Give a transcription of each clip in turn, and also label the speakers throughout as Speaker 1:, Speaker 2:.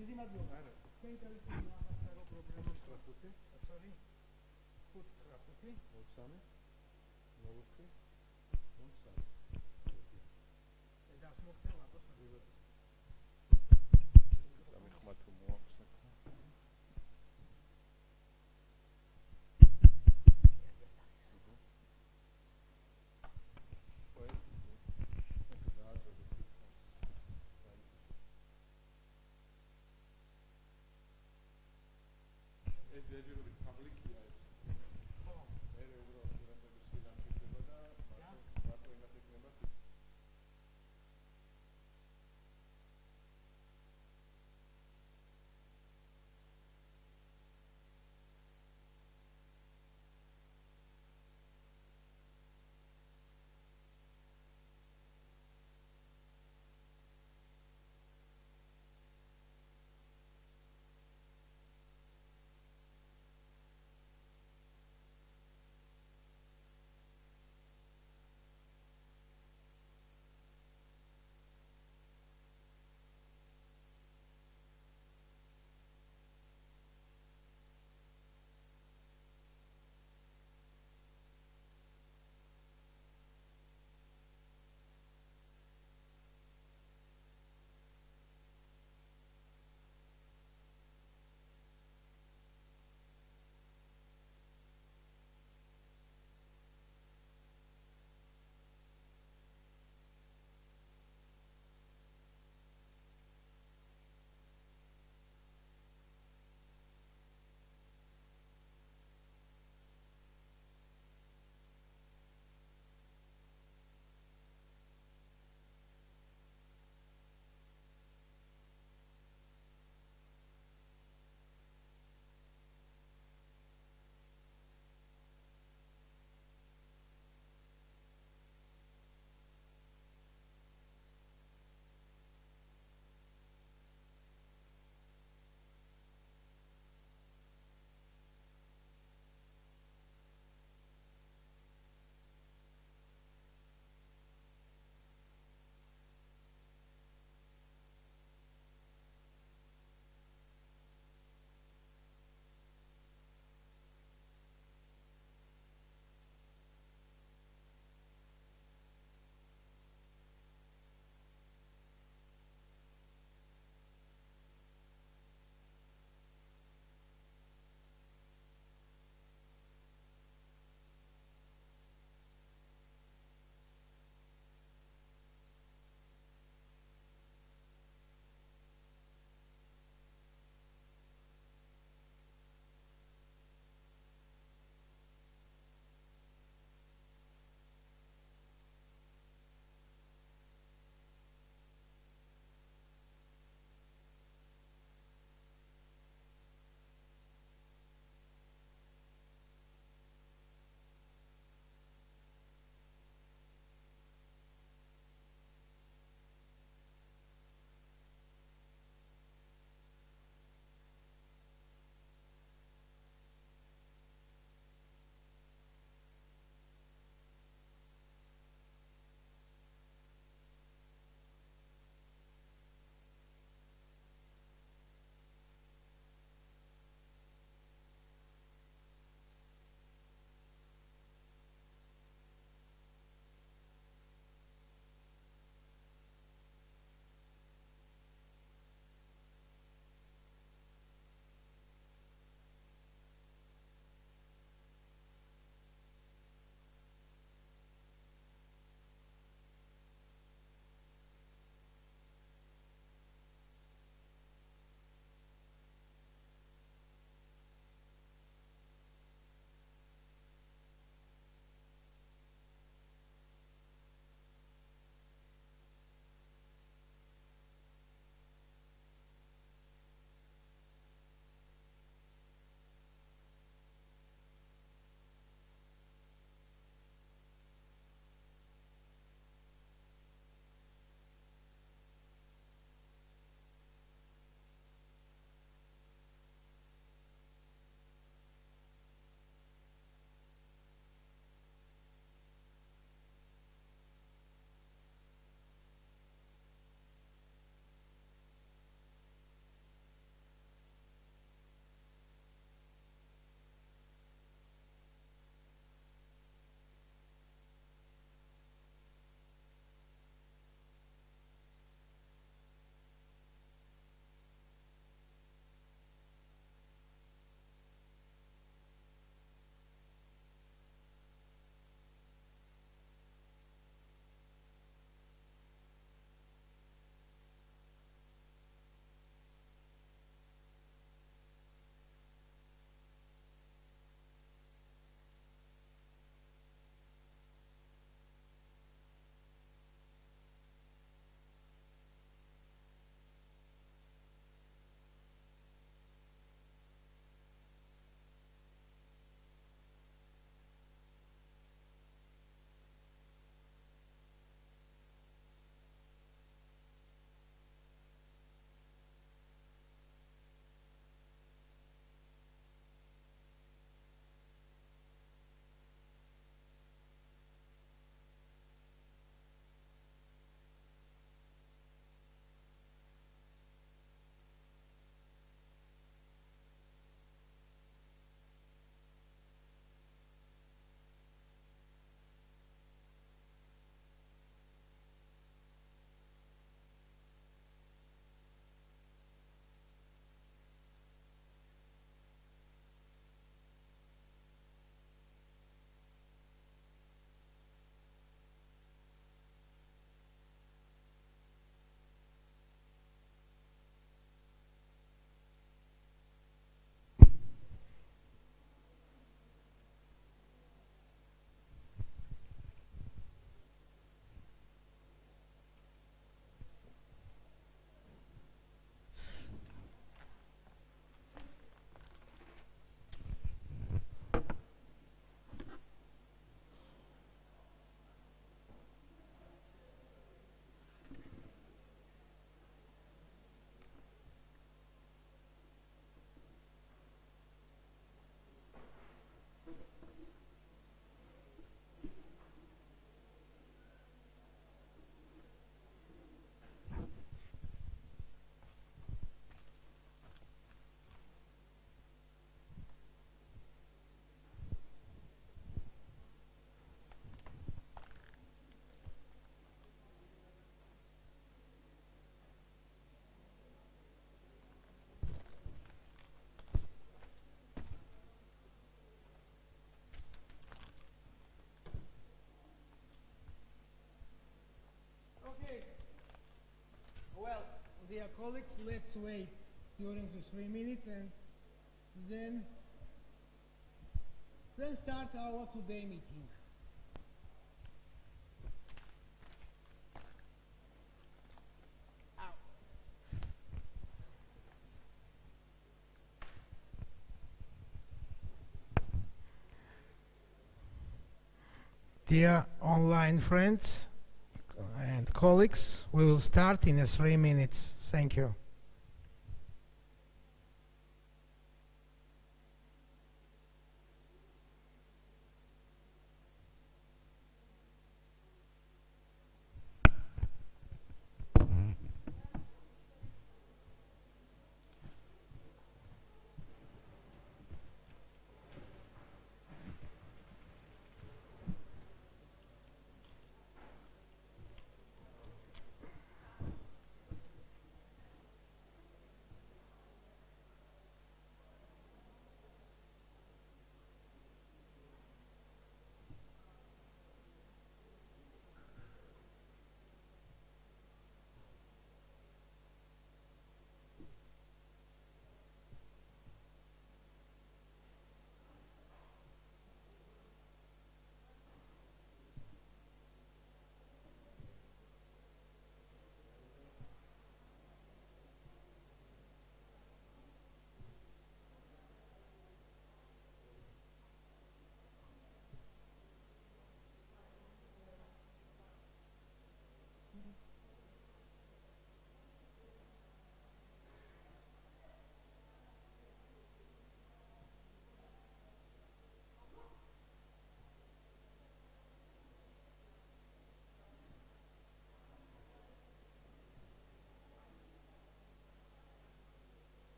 Speaker 1: დიდი მადლობა. თქვენი ტელეფონი ახალსა რო პრობლემა 95 sorry 595 03 04 03 ეს მოხდა ვატოს მოგება.
Speaker 2: სამი ხმა თუ მოაქვს საქმე. Ejderhaların public ya.
Speaker 1: ხო.
Speaker 2: Mere uბრალოდ რამე სილამ შედება და მარტო იმას ეკნება.
Speaker 1: colleagues, let's wait during the 3 minutes and then start our today meeting. Dear online friends and colleagues, we will start in 3 minutes. Thank you.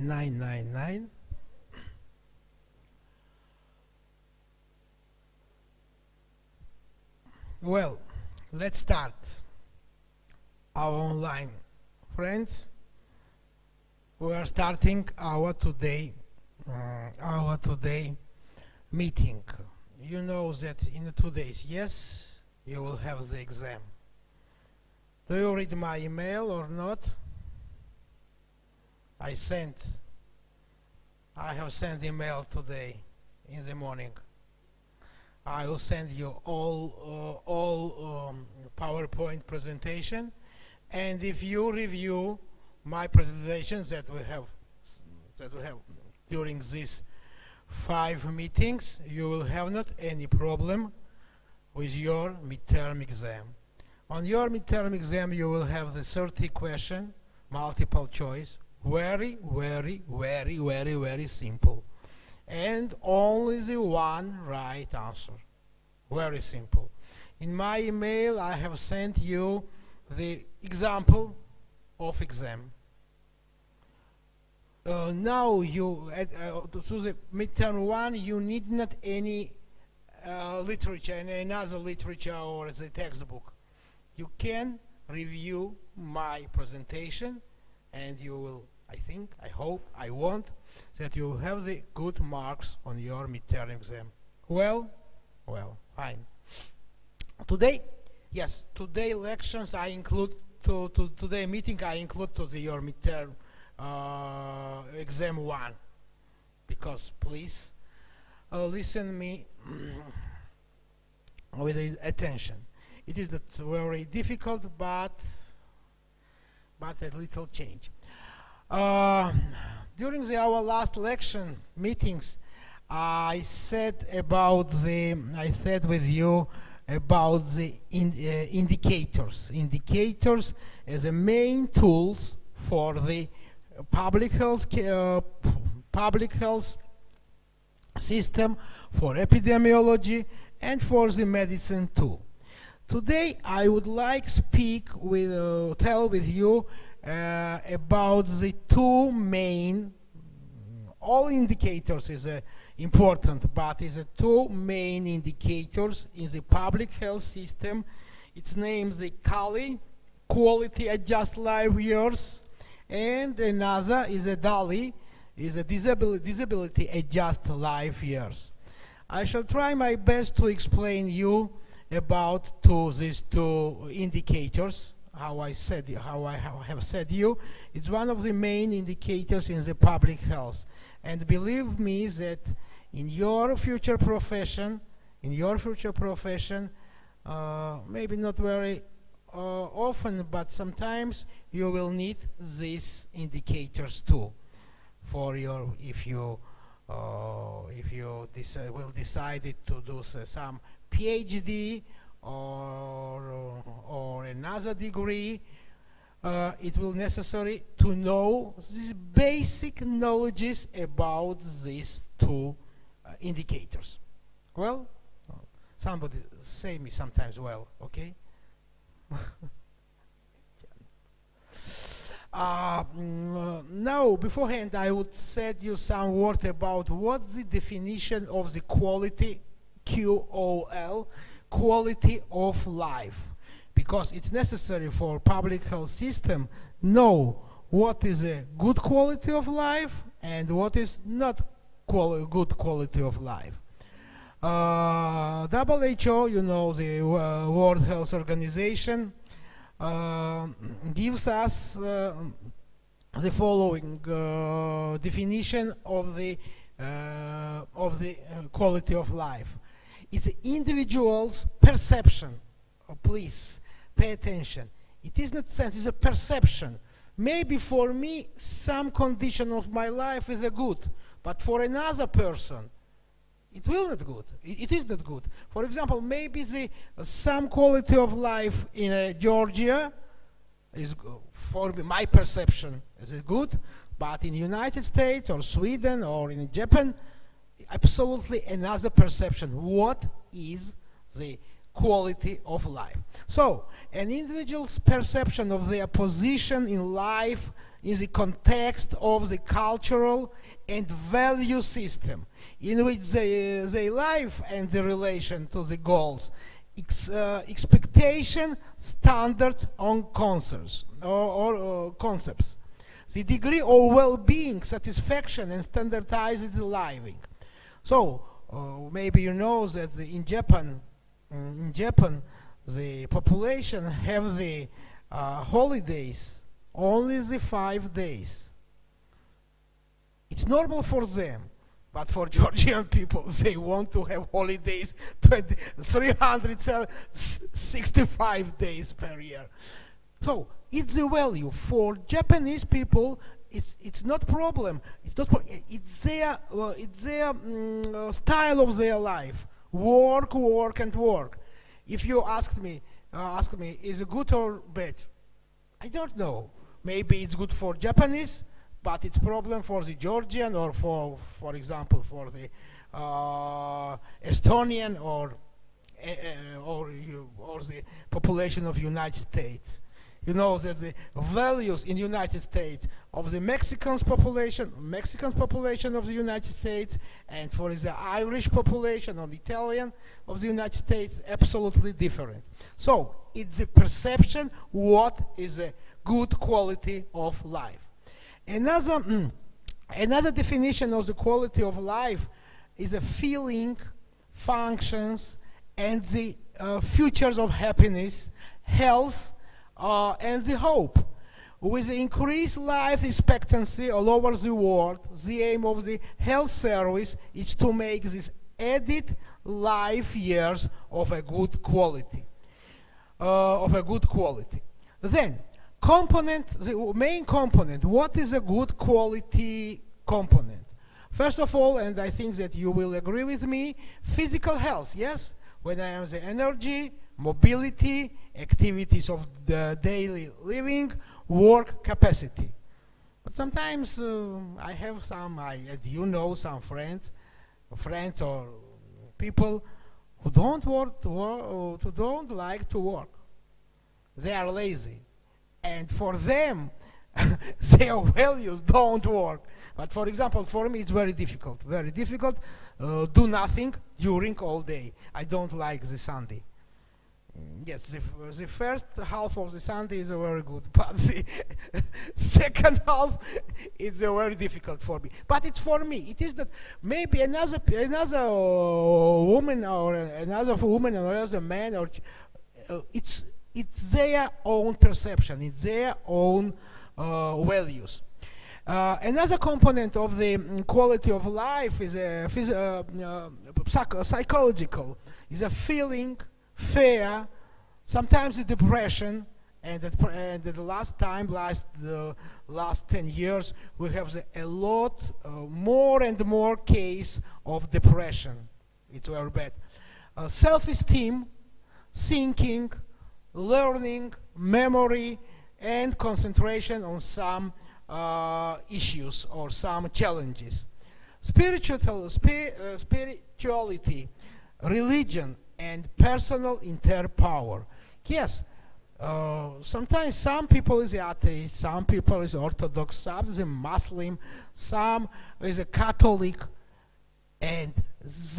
Speaker 1: (999). Well, let's start. Our online friends, we are starting our today meeting. You know that in 2 days, yes, you will have the exam. Do you read my email or not? I have sent email today in the morning. I will send you all PowerPoint presentation, and if you review my presentations that we have during these 5 meetings, you will have not any problem with your midterm exam. On your midterm exam, you will have the 30 question, multiple choice, very simple, and only the one right answer. Very simple. In my email, I have sent you the example of exam. Now you to the midterm one, you need not any literature, another literature or the textbook. You can review my presentation, and you will, I hope, I want that you have the good marks on your midterm exam. Well, fine. Today, yes, today lections I include today meeting I include to your midterm exam 1, because please listen me with attention. It is not very difficult, but a little change. During our last election meetings, I said with you about the indicators as the main tools for the public health system, for epidemiology, and for the medicine too. Today I would like tell with you about the two main. All indicators is important, but is the two main indicators in the public health system. It's named the CALI, Quality Adjust Life Years, and another is a DALI, is a Disability Adjust Life Years. I shall try my best to explain you about these two indicators. How I have said you, it's one of the main indicators in the public health. And believe me that in your future profession, maybe not very often, but sometimes you will need these indicators too. For your, if you will decide to do some PhD or another degree, it will necessary to know these basic knowledges about these two indicators. Well, somebody say me sometimes well, okay? Now, beforehand, I would say you some word about what the definition of the quality, QOL, quality of life, because it's necessary for public health system know what is a good quality of life and what is not good quality of life. WHO, you know, the World Health Organization, gives us the following definition of the quality of life. It's the individual's perception. Oh, please pay attention. It is not sense, it's a perception. Maybe for me some condition of my life is a good, but for another person it will not good. It is not good. For example, maybe some quality of life in Georgia is, for me, my perception is good, but in United States or Sweden or in Japan, absolutely another perception. What is the quality of life? So, an individual's perception of their position in life in the context of the cultural and value system in which they live and the relation to the goals, expectation, standards on concepts, or concepts, the degree of well-being, satisfaction, and standardized living. So maybe you know that in Japan, the population have the holidays only the 5 days. It's normal for them, but for Georgian people, they want to have holidays 365 days per year. So it's the value for Japanese people. It's not problem. It's their style of their life. Work, work, and work. If you ask me, is it good or bad? I don't know. Maybe it's good for Japanese, but it's problem for the Georgian or for example, for the Estonian or the population of United States. You know that the values in United States of the Mexican population of the United States, and for the Irish population or Italian of the United States, absolutely different. So it's the perception what is a good quality of life. Another definition of the quality of life is a feeling, functions, and the futures of happiness, health, and the hope. With the increased life expectancy all over the world, the aim of the health service is to make these added life years of a good quality. Then, the main component, what is a good quality component. First of all, and I think that you will agree with me, physical health, yes? When I have the energy, mobility, activities of the daily living, work capacity. But sometimes I have some, you know, some friends or people who don't who don't like to work. They are lazy, and for them, their values don't work. But for example, for me, it's very difficult. Very difficult. Do nothing during all day. I don't like the Sunday. Yes, the first half of the Sunday is very good, but the second half is very difficult for me. But it's for me. It is that maybe another woman or another man or it's their own perception. It's their own values. Another component of the quality of life is psychological. Is a feeling, fear, sometimes the depression, and the last 10 years, we have a lot more and more case of depression. It's very bad. Self-esteem, thinking, learning, memory, and concentration on some issues or some challenges. Spirituality, religion, and personal inner power. Yes, sometimes some people is atheist, some people is Orthodox, some is a Muslim, some is a Catholic, and it's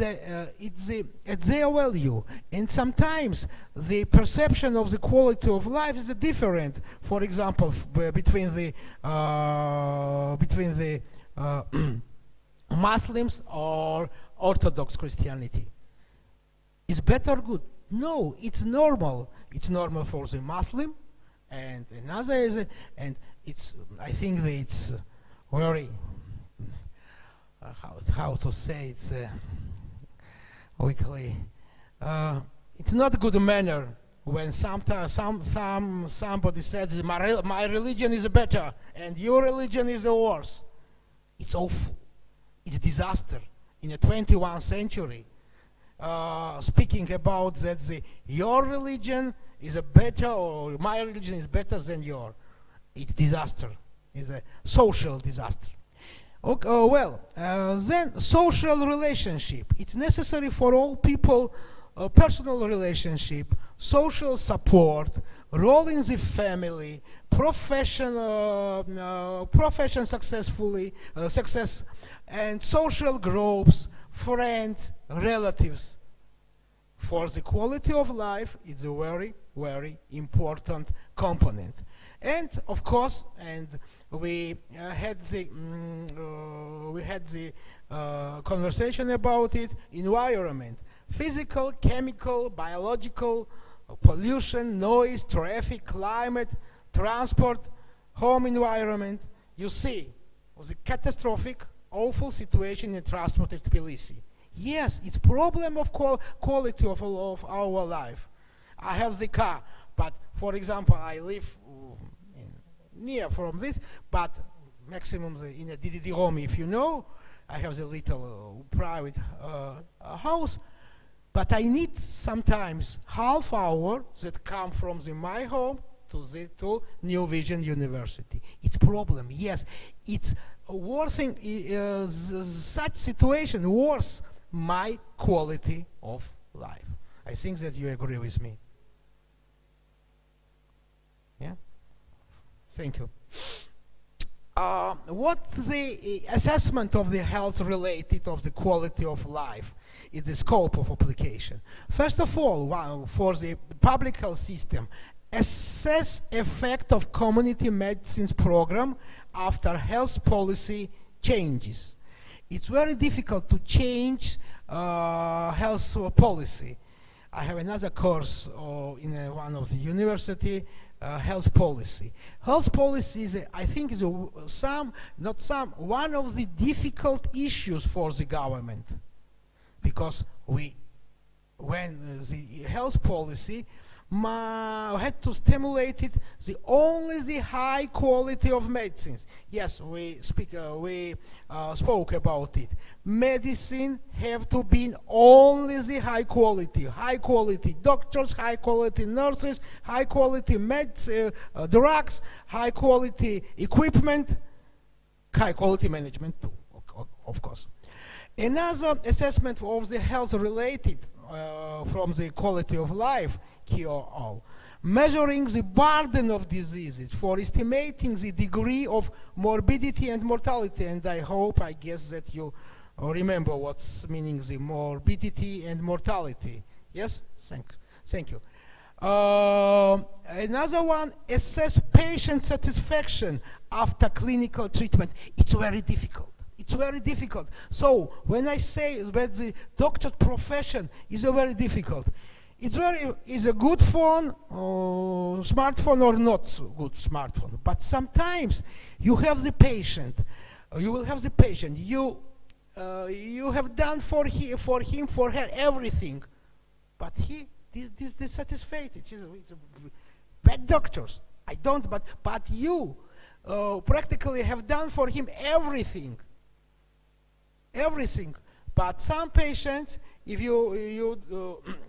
Speaker 1: their value. And sometimes the perception of the quality of life is different. For example, between the Muslims or Orthodox Christianity. Is better good? No, it's normal. It's normal for the Muslim, and another is, and it's. I think that it's very. How to say it's weekly. It's not a good manner when somebody says my religion is better and your religion is worse. It's awful. It's disaster in the 21st century. Speaking about that your religion is better or my religion is better than yours. It's disaster. It's a social disaster. Okay, then social relationship. It's necessary for all people, personal relationship, social support, role in the family, profession success, and social groups, friends, relatives. For the quality of life, it's a very, very important component. And of course, we had the conversation about it. Environment, physical, chemical, biological, pollution, noise, traffic, climate, transport, home environment. You see, the catastrophic, awful situation in transport at Tbilisi. Yes, it's problem of quality of our life. I have the car, but for example, I live near from this, but maximum in a DDD home, if you know. I have the little private house, but I need sometimes half hour that come from my home to New Vision University. It's problem, yes. It's worthing, such situation worth my quality of life. I think that you agree with me. Yeah? Thank you. What the assessment of the health related of the quality of life is the scope of application. First of all, for the public health system, assess effect of community medicines program after health policy changes. It's very difficult to change health policy. I have another course in one of the university, health policy. Health policy is, I think, is one of the difficult issues for the government, because when the health policy had to stimulate it only the high quality of medicines. Yes, we spoke about it. Medicine have to be only the high quality doctors, high quality nurses, high quality drugs, high quality equipment, high quality management too, of course. Another assessment of the health related from the quality of life cure all, measuring the burden of diseases for estimating the degree of morbidity and mortality. And I guess that you remember what's meaning the morbidity and mortality. Yes, thank you. Another one, assess patient satisfaction after clinical treatment. It's very difficult. It's very difficult. So when I say that the doctor profession is very difficult, is a good phone, smartphone, or not so good smartphone. But sometimes you have the patient. You will have the patient. You have done for him, for her everything, but he dissatisfied. It's bad doctors. I don't. But you practically have done for him everything. Everything. But some patients, if you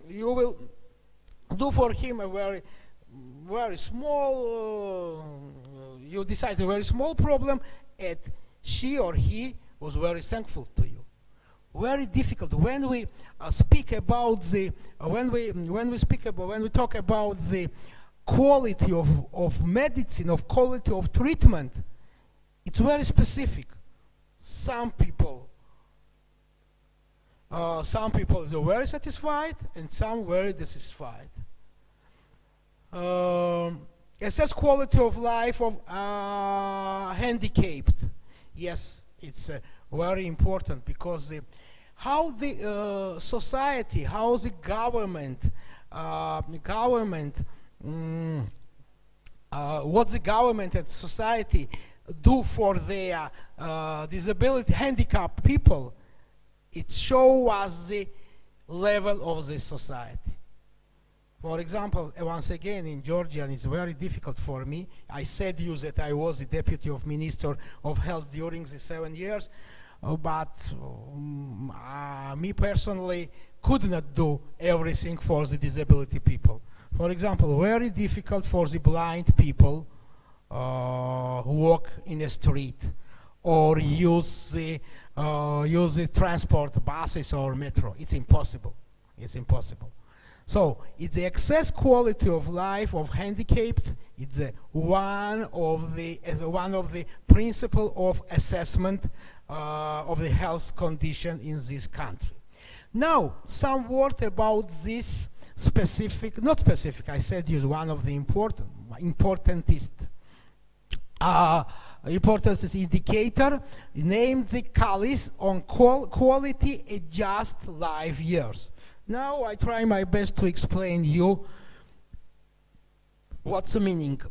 Speaker 1: will do for him a very small, you decide a very small problem, and she or he was very thankful to you. Very difficult when we speak about when we talk about the quality of medicine, of quality of treatment. It's very specific. Some people are very satisfied and some very dissatisfied. Assess quality of life of handicapped. Yes, it's very important because how the society, how the government, what the government and society do for their disability, handicapped people, it shows us the level of the society. For example, once again in Georgia, and it's very difficult for me, I said you that I was the Deputy of Minister of Health during the 7 years, but me personally could not do everything for the disability people. For example, very difficult for the blind people who walk in a street or use the transport, buses or metro. It's impossible. It's impossible. So it's the excess quality of life of handicapped. It's one of the principle of assessment of the health condition in this country. Now, some word about this specific, not specific. I said is one of the importantest indicator, named the CALIS on quality adjust life years. Now I try my best to explain you what's the meaning.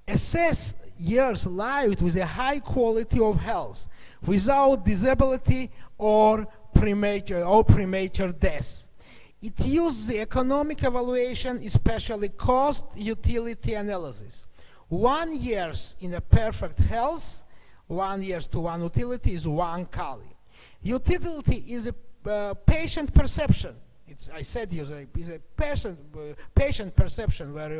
Speaker 1: Assess years lived with a high quality of health, without disability or premature death. It uses the economic evaluation, especially cost utility analysis. 1 year in a perfect health, 1 year to one utility is one CALI. Utility is a patient perception. I said is a patient perception very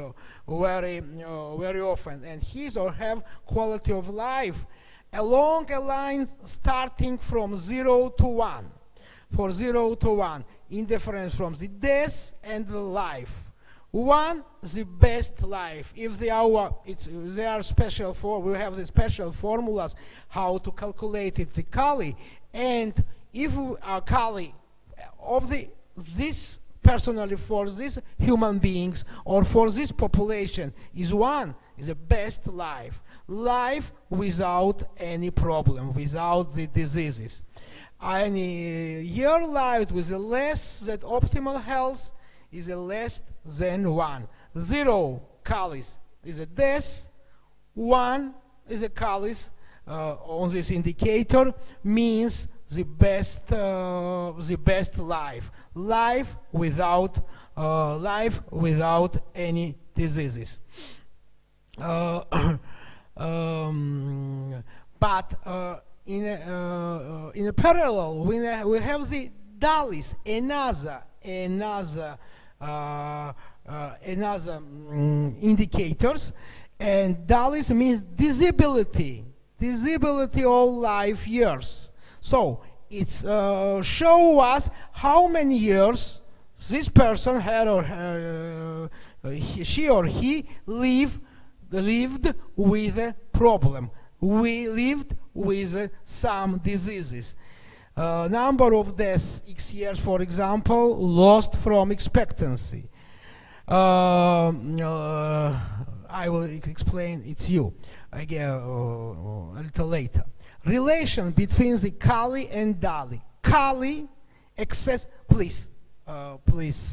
Speaker 1: often, and his or her quality of life along a line starting from 0 to 1. For 0 to 1, indifference from the death and the life. 1, the best life. If they are special we have the special formulas how to calculate it, the CALI, and if our CALI of this personally for these human beings or for this population is 1, is the best life. Life without any problem, without the diseases. Any year lived with a less than optimal health is a less than 1. 0 CALIs is a death, 1 is a CALIs on this indicator, means the best life. Life without life without any diseases. Uh, but in a parallel, we have the DALIs, another indicators, and DALIs means disability all life years. So it's show us how many years this person had, or she or he lived with a problem. We lived with some diseases. Number of deaths X years, for example, lost from expectancy. I will explain it to you again a little later. Relation between the Kali and Dali. Kali, excess, please,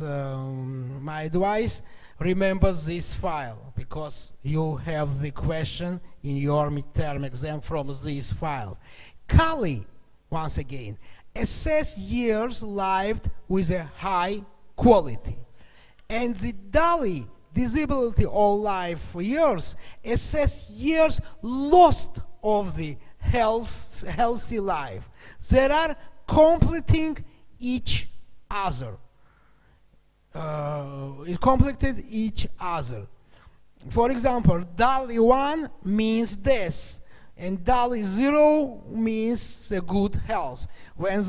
Speaker 1: my advice, remember this file, because you have the question in your midterm exam from this file. Kali, once again, assess years lived with a high quality. And the Dali, disability all life years, assess years lost of the healthy life. They are completing each other. It completed each other. For example, DALI 1 means death, and DALI 0 means the good health. When we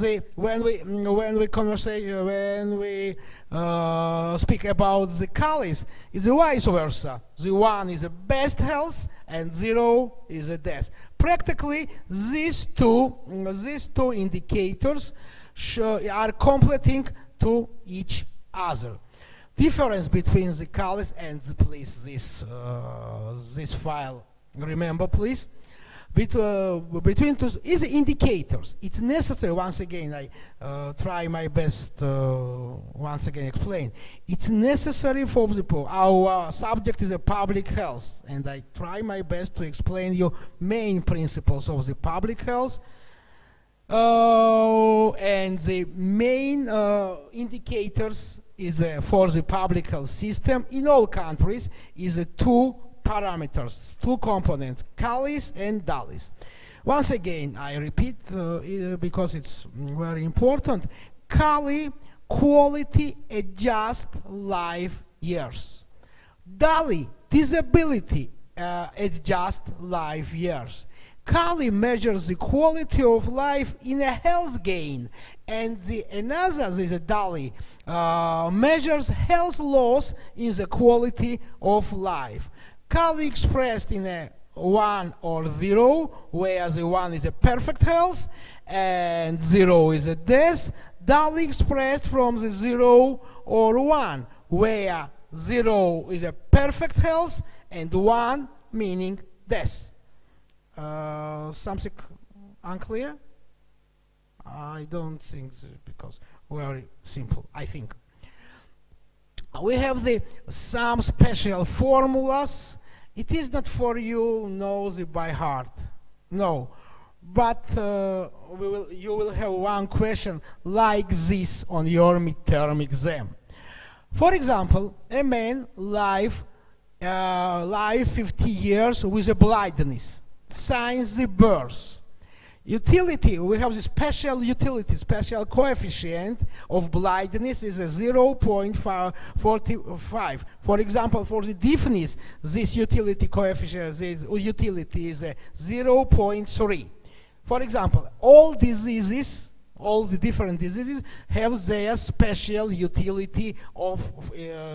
Speaker 1: speak about the Kalis, it's vice versa. The 1 is the best health, and 0 is a death. Practically, these two indicators are completing to each other. Difference between the Kalis and please this file. Remember, please. Between two is indicators. It's necessary. Once again, I try my best. Once again, explain. It's necessary for the our subject is a public health, and I try my best to explain you main principles of the public health. And the main indicators is for the public health system in all countries is two parameters, two components, Kalis and Dalis. Once again, I repeat because it's very important. Kali, quality adjust life years. Dali, disability adjust life years. Kali measures the quality of life in a health gain, and another is a Dali measures health loss in the quality of life. Kali expressed in a 1 or 0, where the 1 is a perfect health and 0 is a death. Dali expressed from the 0 or 1, where 0 is a perfect health and 1 meaning death. Something unclear? I don't think so, because very simple, I think. We have some special formulas. It is not for you know the by heart, no. But you will have one question like this on your midterm exam. For example, a man live 50 years with a blindness, since the birth. Utility, we have the special utility, special coefficient of blindness is a 0.45. For example, for the deafness, this utility coefficient, this utility is a 0.3. For example, all diseases, all the different diseases have their special utility of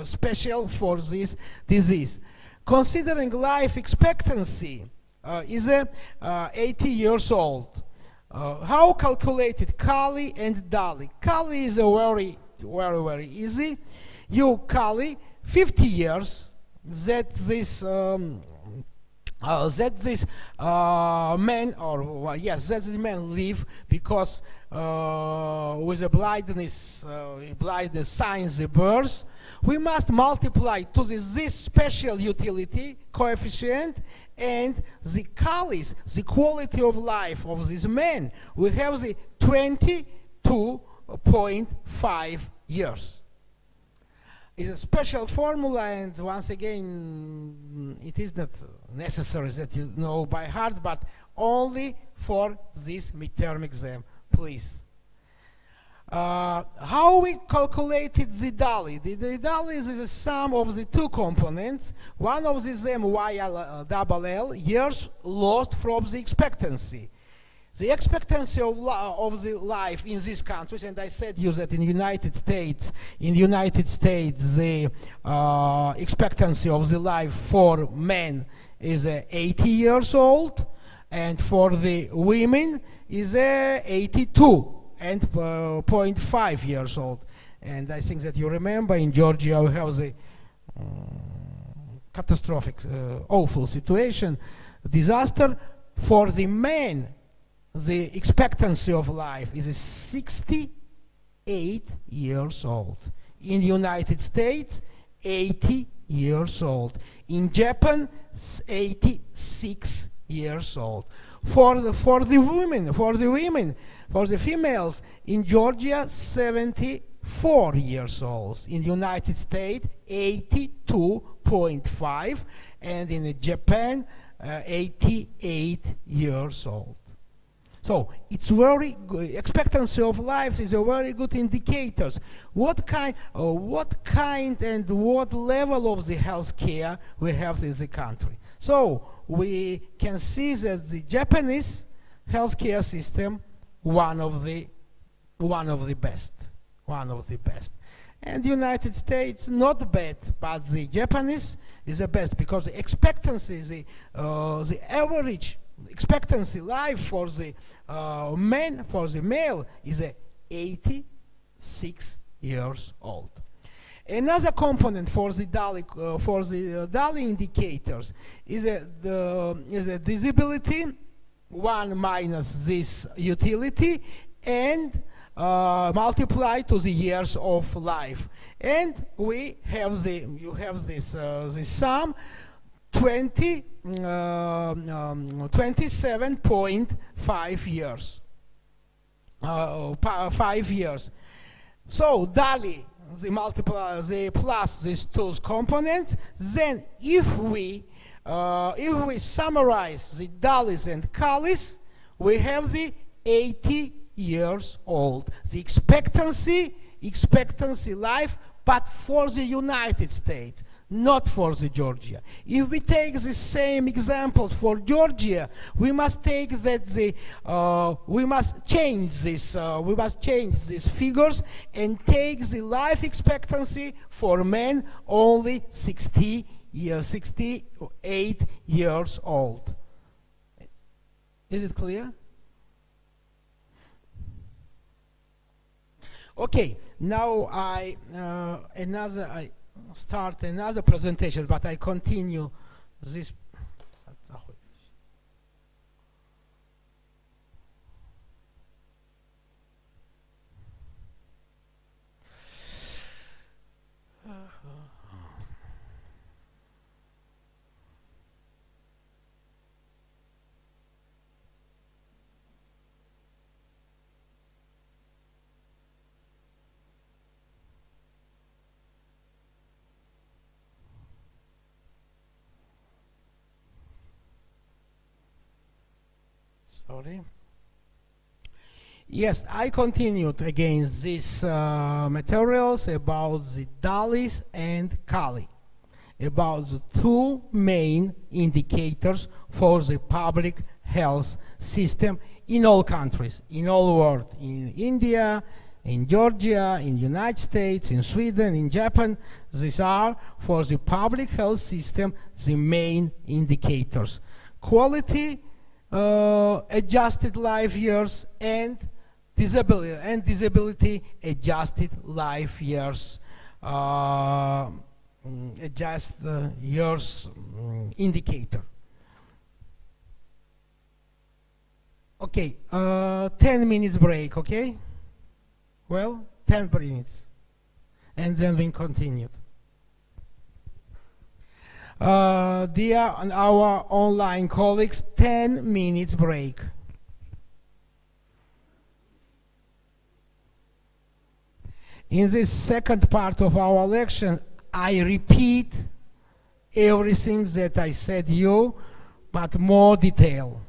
Speaker 1: special for this disease. Considering life expectancy, is 80 years old. How calculated Kali and Dali? Kali is very easy. You Kali 50 years that this man, or yes, that this man live, because with a blindness since the birth, we must multiply to this special utility coefficient and the Kalis, the quality of life of this man. We have the 22.5 years. is a special formula, and once again, it is not necessary that you know by heart, but only for this midterm exam, please. How we calculated the DALI? The DALI is the sum of the two components. One of them, YLL, years lost from the expectancy. The expectancy of the life in these countries, and I said you that in United States, the expectancy of the life for men is 80 years old, and for the women is 82 and 0.5 years old. And I think that you remember in Georgia we have the catastrophic, awful situation, disaster. For the men, the expectancy of life is 68 years old. In the United States, 80 years old. In Japan, 86 years old. For the females, in Georgia, 74 years old. In the United States, 82.5, and in Japan, 88 years old. So it's very good. Expectancy of life is a very good indicator. What kind and what level of the health care we have in the country. So we can see that the Japanese healthcare system one of the best. And the United States not bad, but the Japanese is the best because the expectancy, the average expectancy life for the male is 86 years old. Another component for the DALI indicators is the disability, 1 minus this utility, and multiply to the years of life. And we have you have this sum, 27.5 years. 5 years. So DALI, the plus these two components. Then if we summarize the DALIs and CALIs, we have the 80 years old. The expectancy life, but for the United States, not for the Georgia. If we take the same examples for Georgia, we must take that we must change these figures and take the life expectancy for men only 68 years old. Is it clear? Okay, now I start another presentation, but I continue this. Sorry. Yes, I continued again these materials about the DALIs and CALI, about the two main indicators for the public health system in all countries, in all world, in India, in Georgia, in the United States, in Sweden, in Japan. These are, for the public health system, the main indicators. Quality, adjusted life years, and disability adjusted life years, years indicator. Okay, 10 minutes break, okay? Well, 10 minutes, and then we continue. Dear our online colleagues, 10 minutes break. In this second part of our lecture, I repeat everything that I said you, but more detail.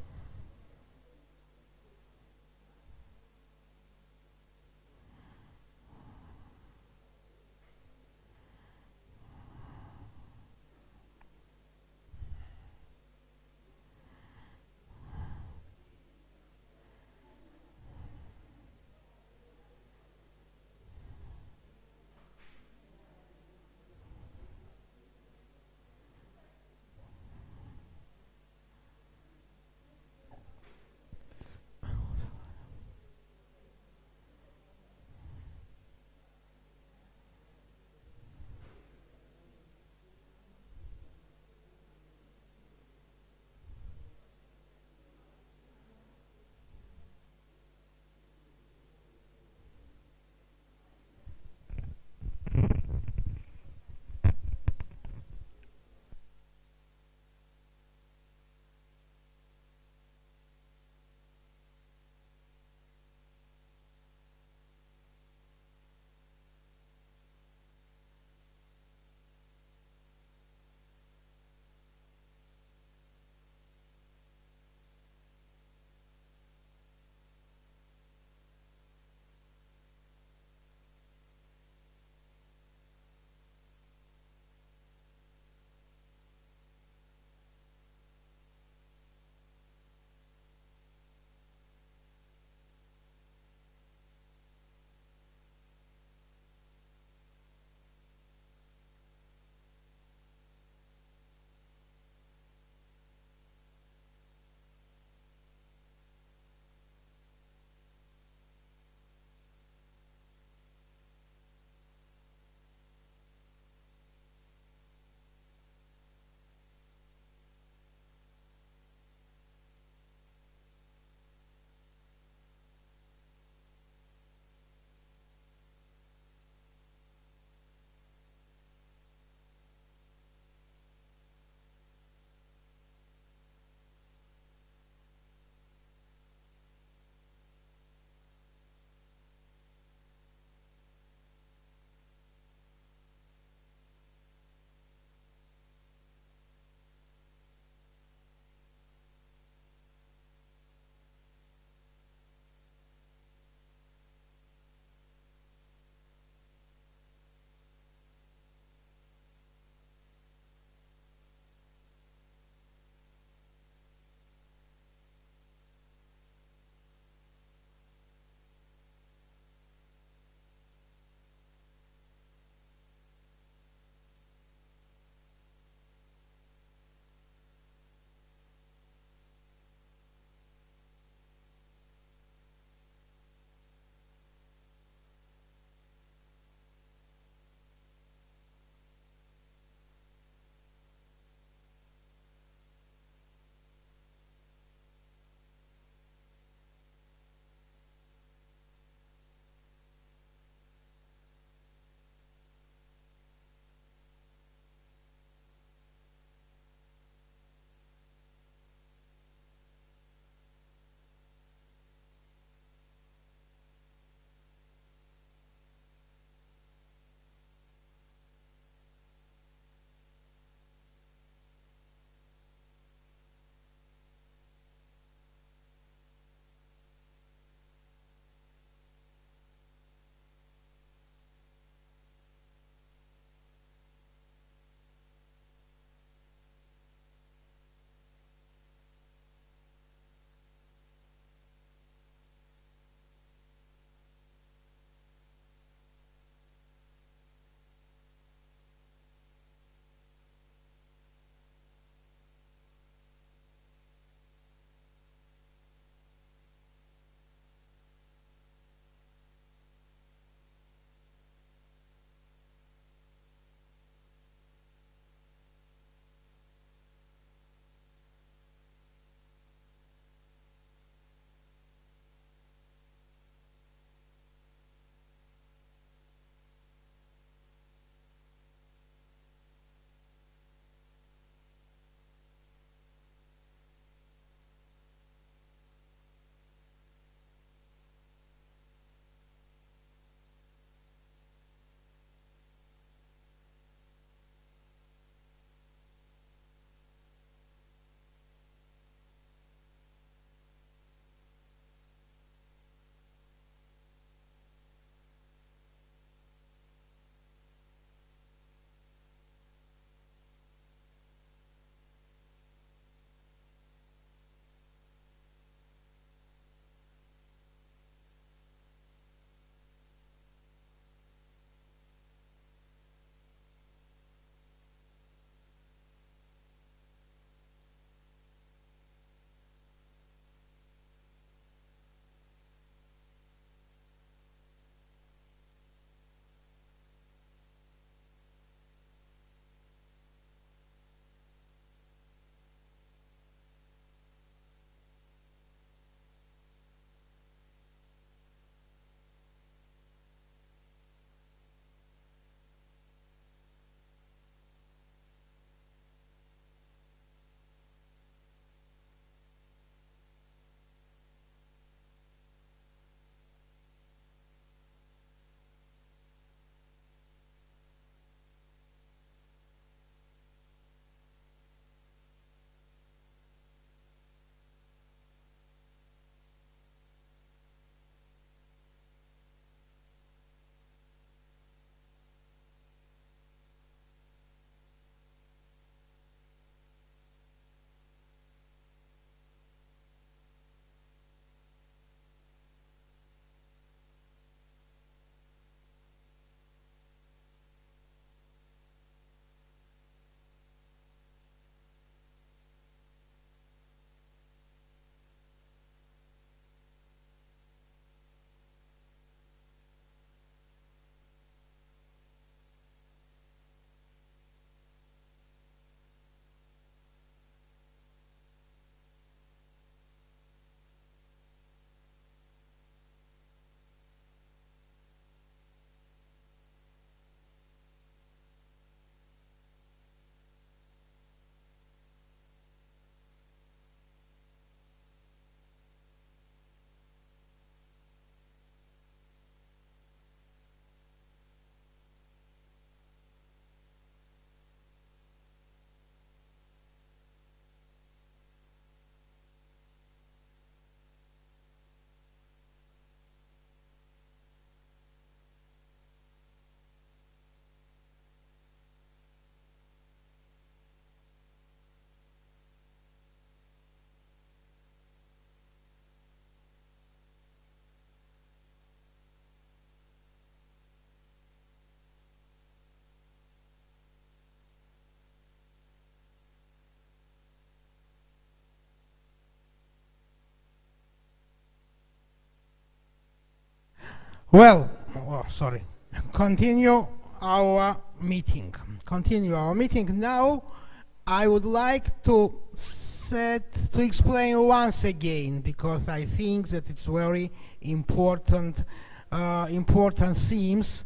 Speaker 1: Sorry. Continue our meeting. Now. I would like to explain once again, because I think that it's very important, important themes,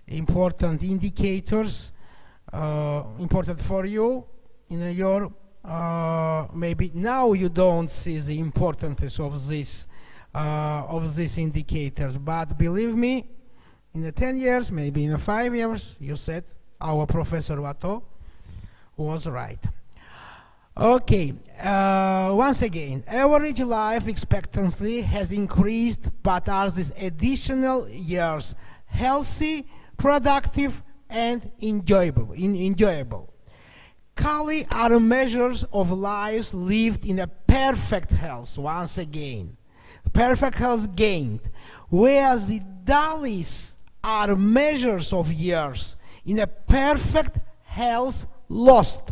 Speaker 1: important indicators, important for you in your. Maybe now you don't see the importance of these indicators, but believe me, in the 10 years, maybe in the 5 years, you said our Professor Vato was right. Okay, once again, average life expectancy has increased, but are these additional years healthy, productive, and enjoyable? Kali are measures of lives lived in a perfect health, once again. Perfect health gained, whereas the dalis are measures of years in a perfect health lost.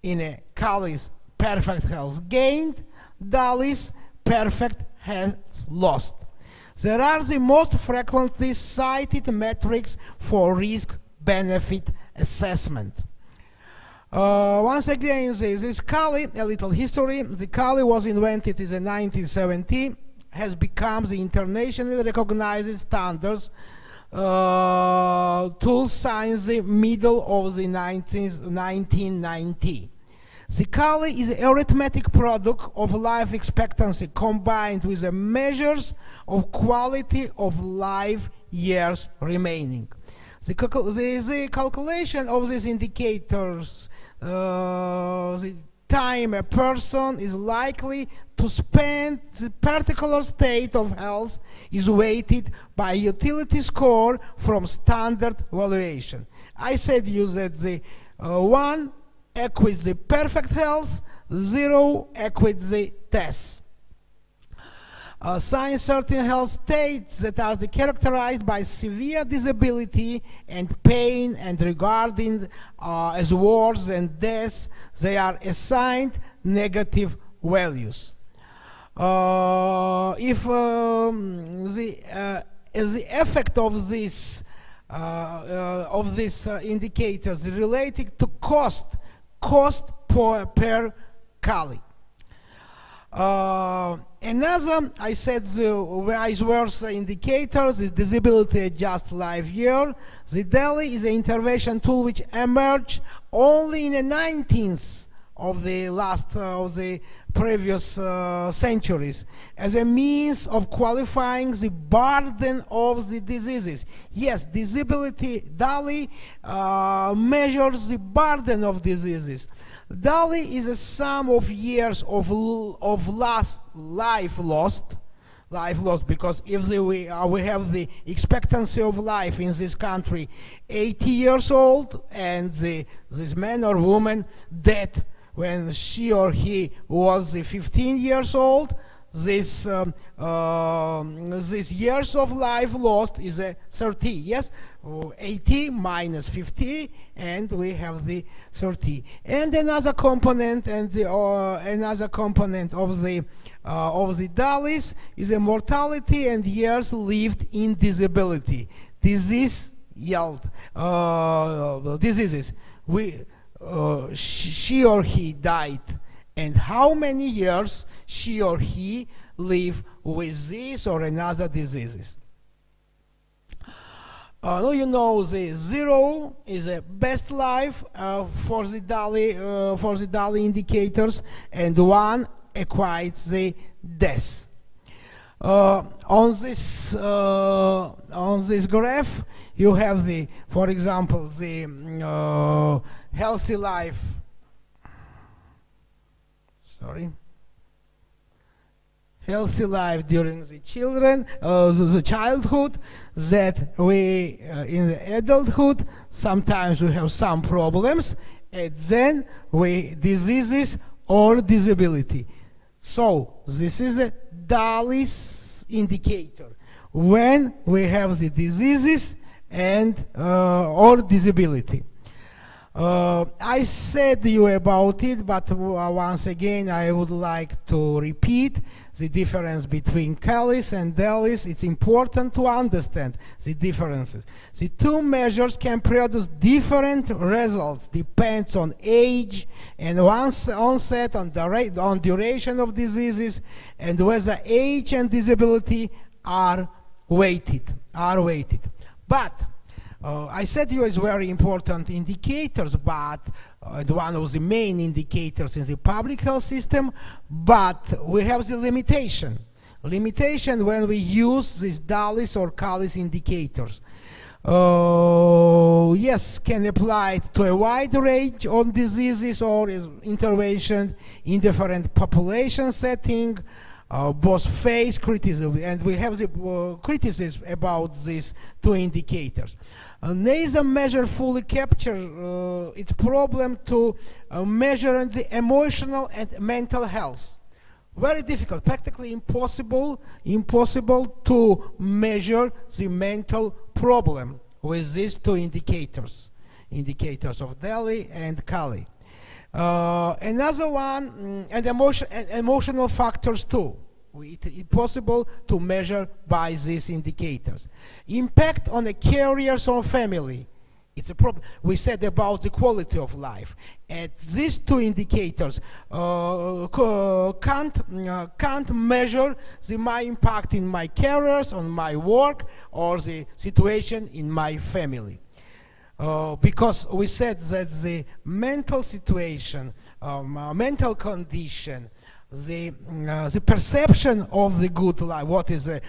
Speaker 1: In a Kali's perfect health gained, dalis perfect health lost. There are the most frequently cited metrics for risk-benefit assessment. Once again, this Kali, a little history. The Kali was invented in the 1970, has become the internationally recognized standards tool since the middle of the 1990. The Kali is an arithmetic product of life expectancy combined with the measures of quality of life years remaining. The calculation of these indicators, the time a person is likely to spend the particular state of health is weighted by utility score from standard valuation. I said you that the 1 equates the perfect health, 0 equates the test. Signs certain health states that are characterized by severe disability and pain, and regarding as worse than death, they are assigned negative values. If the effect of these indicators related to cost per Kali. Another, I said, the vice versa indicator, the disability adjust life year. The DALI is an intervention tool which emerged only in the 19th of the previous centuries as a means of qualifying the burden of the diseases. Yes, disability DALI measures the burden of diseases. DALI is a sum of years of life lost, because if we have the expectancy of life in this country 80 years old, and this man or woman dead when she or he was 15 years old, this years of life lost is a 30. Yes, 80 minus 50, and we have the 30. And another component, of the DALIs is a mortality and years lived in disability. Diseases. She or he died, and how many years she or he lived with this or another diseases. You know, the 0 is a best life for the DALI indicators, and 1 equates the death. On this graph, you have for example, the healthy life. Healthy life during the childhood, that we in the adulthood sometimes we have some problems, and then diseases or disability. So this is a DALI's indicator when we have the diseases and or disability. I said you about it, but once again I would like to repeat the difference between Callis and Delis. It's important to understand the differences. The two measures can produce different results, depends on age and onset, on duration of diseases, and whether age and disability are weighted. But I said you is very important indicators, but one of the main indicators in the public health system, but we have the limitation when we use these Dallis or Callis indicators. Yes, can apply to a wide range of diseases or intervention in different population setting. Both face criticism, and we have the criticism about these two indicators. Neither measure fully capture its problem to measure the emotional and mental health. Very difficult, practically impossible to measure the mental problem with these two indicators of Daly and Kali. Another one, and emotional factors too. It's possible to measure by these indicators. Impact on the carriers or family. It's a problem. We said about the quality of life. And these two indicators can't measure my impact in my careers, on my work, or the situation in my family. Because we said that the mental situation, mental condition, the perception of the good life, what is the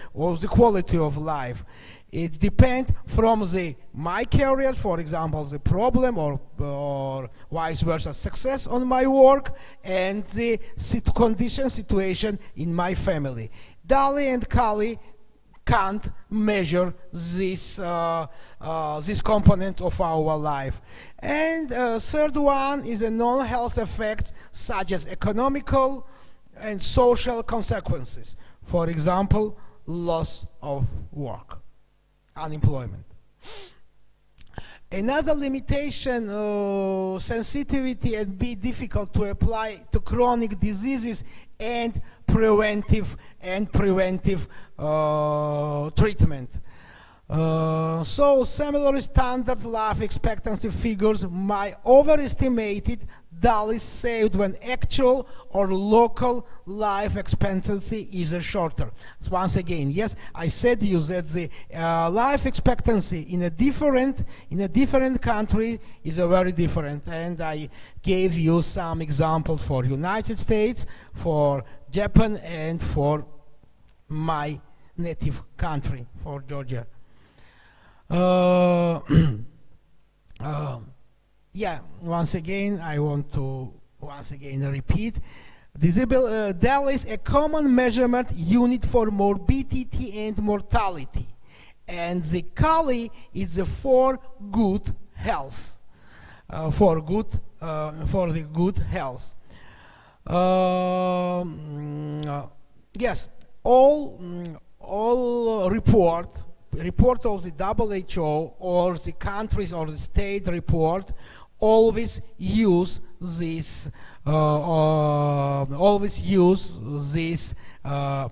Speaker 1: quality of life, it depends from my career, for example, the problem or vice versa, success on my work, and the situation in my family. Dali and Kali can't measure this component of our life. And third one is a non-health effects such as economical and social consequences. For example, loss of work, unemployment. Another limitation, sensitivity and be difficult to apply to chronic diseases and preventive treatment. So similar standard life expectancy figures might overestimated dollars saved when actual or local life expectancy is shorter. So once again, yes, I said you that the life expectancy in a different country is very different, and I gave you some examples for United States, for Japan, and for my native country, for Georgia. Yeah, once again, I want to repeat. DEL is a common measurement unit for morbidity and mortality, and the CALI is for good health, for the good health. Yes, all report of the WHO or the countries or the state report always use these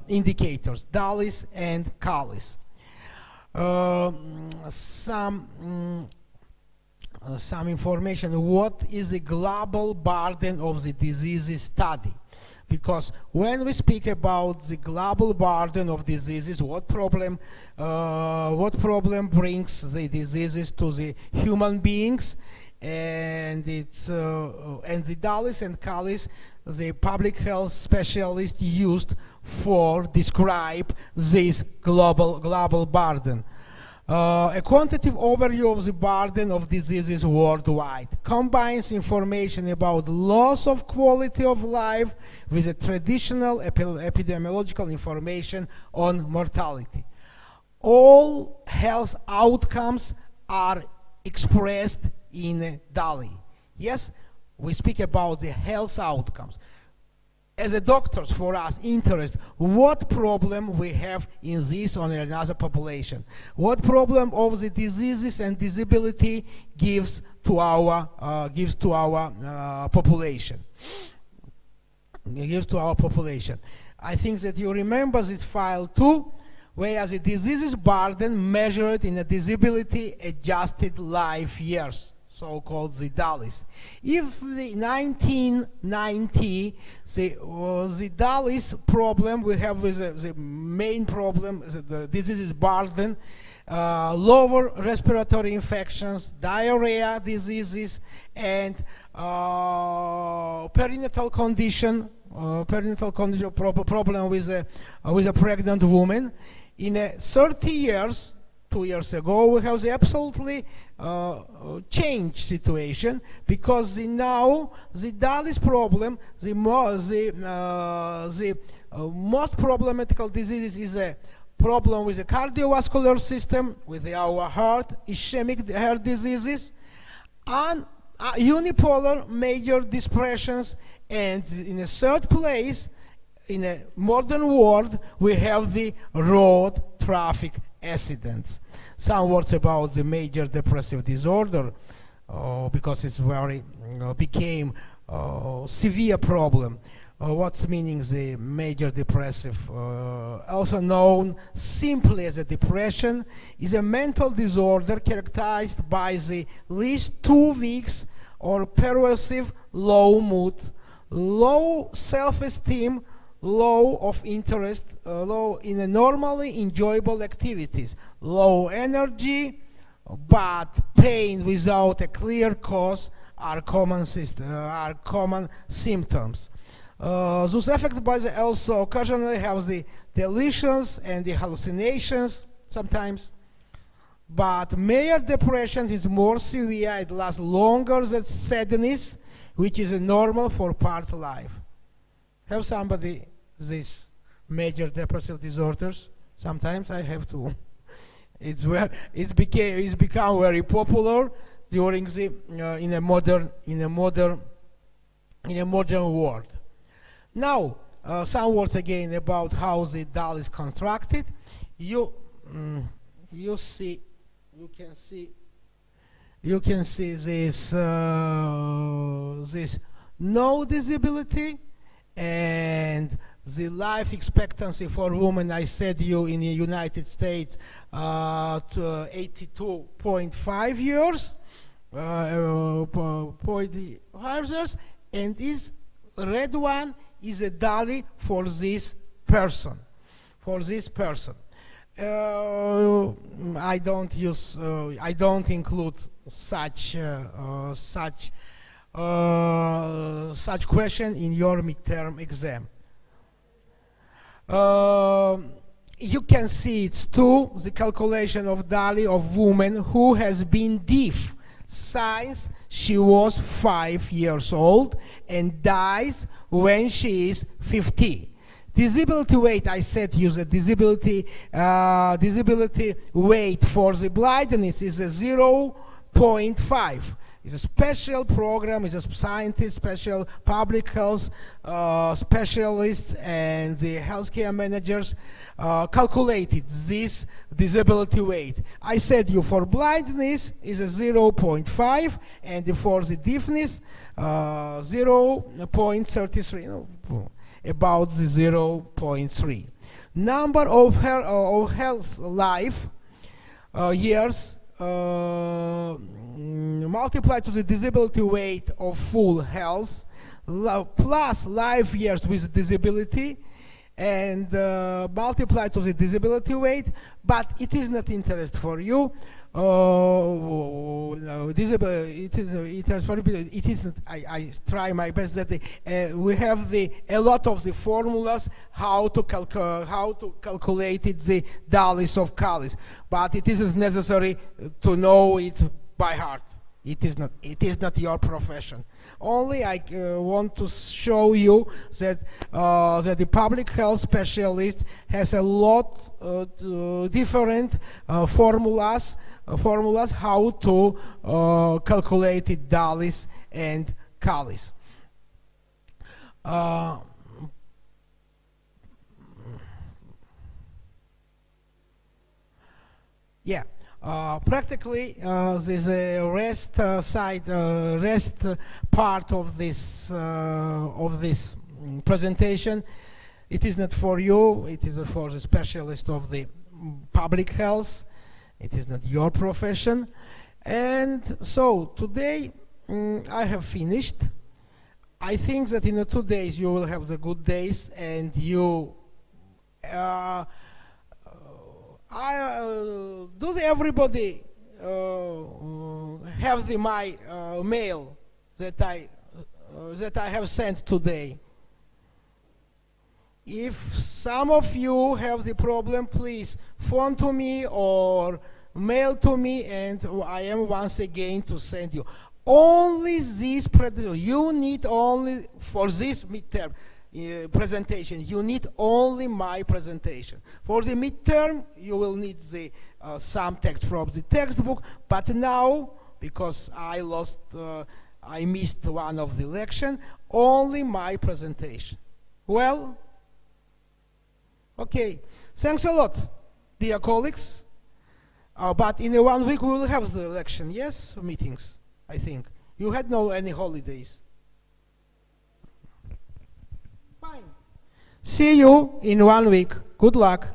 Speaker 1: indicators, DALIs and CALIs. Some information. What is the global burden of the diseases study? Because when we speak about the global burden of diseases, what problem brings the diseases to the human beings, and it's and the DALIs and CALIs, the public health specialists used for describe this global burden. A quantitative overview of the burden of diseases worldwide combines information about loss of quality of life with a traditional epidemiological information on mortality. All health outcomes are expressed in DALI. Yes, we speak about the health outcomes. As a doctors, for us, interest what problem we have in this or another population, what problem of the diseases and disability gives to our population. It gives to our population. I think that you remember this file too, whereas the diseases burden measured in a disability adjusted life years, so-called the DALYs. If the 1990, the DALYs problem we have with the main problem, the diseases burden, lower respiratory infections, diarrhea diseases, and perinatal condition problem with a pregnant woman. In 30 years, 2 years ago, we have the absolutely changed situation, because now the DALYs problem, the most problematical disease is a problem with the cardiovascular system, with our heart, ischemic heart diseases, and unipolar major depressions, and in a third place, in a modern world, we have the road traffic accidents. Some words about the major depressive disorder, because it's very became severe problem. What's meaning the major depressive, also known simply as a depression, is a mental disorder characterized by the least 2 weeks or pervasive low mood, low self-esteem, low of interest, low in a normally enjoyable activities, low energy, but pain without a clear cause are common symptoms. Those affected by the also occasionally have the delusions and the hallucinations sometimes, but major depression is more severe, it lasts longer than sadness, which is normal for part life. Have somebody this major depressive disorders? Sometimes I have to. It's become very popular during the in a modern world. Now, some words again about how the doll is constructed. You can see this this no disability, and the life expectancy for women, I said you in the United States, to 82.5 years, and this red one is a DALY for this person. I don't include such question in your midterm exam. You can see it's too the calculation of DALY of woman who has been deaf since she was 5 years old and dies when she is 50. Disability weight, I said use a disability weight for the blindness is a 0.5. It's a special program, it's a scientist, special public health specialists and the healthcare managers calculated this disability weight. I said you for blindness is a 0.5 and for the deafness 0.33, about the 0.3. Number of health life years multiplied to the disability weight of full health plus life years with disability, and multiplied to the disability weight, but it is not interest for you. It is not. I try my best that we have a lot of the formulas how to calculate the DALYs of CALYs, but it isn't necessary to know it by heart. It is not your profession. Only I want to show you that the public health specialist has a lot different formulas how to calculate the DALYs and CALYs. Yeah. Practically, there's a rest rest part of this presentation. It is not for you. It is for the specialist of the public health. It is not your profession. And so today I have finished. I think that in 2 days you will have the good days, and you does everybody have my mail that I have sent today? If some of you have the problem, please phone to me or mail to me, and I am once again to send you. Only this you need only for this midterm presentation. You need only my presentation. For the midterm, you will need the some text from the textbook. But now, because I missed one of the lection, only my presentation. Well, okay. Thanks a lot, dear colleagues. But in 1 week we will have the election. Yes, meetings. I think you had no any holidays. Fine. See you in 1 week. Good luck.